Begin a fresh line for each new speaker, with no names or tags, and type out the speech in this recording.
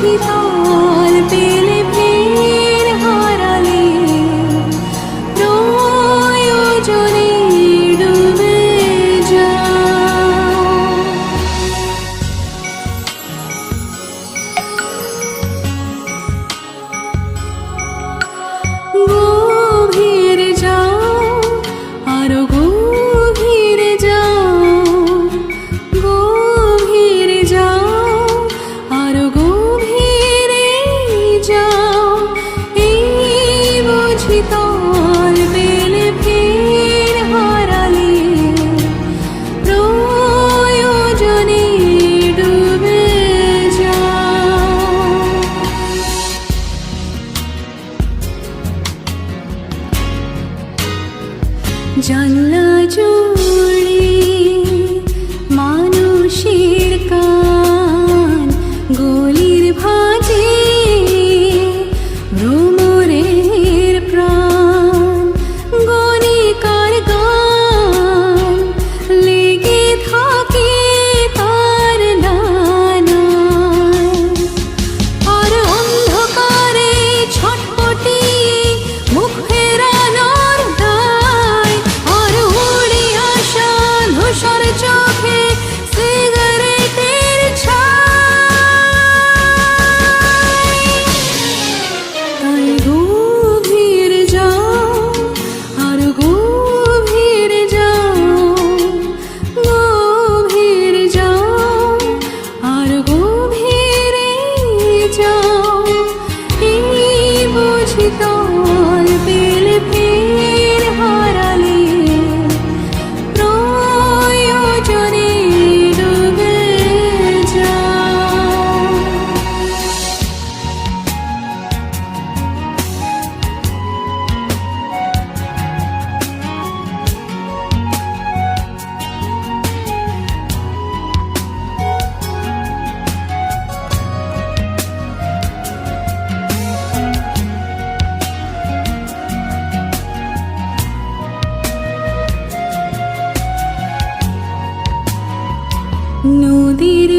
শীতল পেলে ফের হারালে প্রয়োজনে ডুবে যাও। গভীর যাও, আরো গভীর যাও, গভীর যাও, আরো গভীরে যাও। এই বুঝি তল পেলে ফের হারালে প্রয়োজনে ডুবে যাও। জানলা জুড়ে মানুষের কান, গলির ভাঁজে ভ্রমরের প্রাণ। গণিকার গান লেগে থাকে তার নানায়, আর অন্ধকারে ছটপটি মুখ ফেরানোর দায়। আর উড়ে আসা ধূসর চোখে সিগারেটের ছাই। তাই গভীর যাও, আর গভীর যাও, গভীর যাও, আর গভীরে যাও। এই বুঝি তল পেলে ফের হারালে প্রয়োজনে ডুবে যাও। নদীর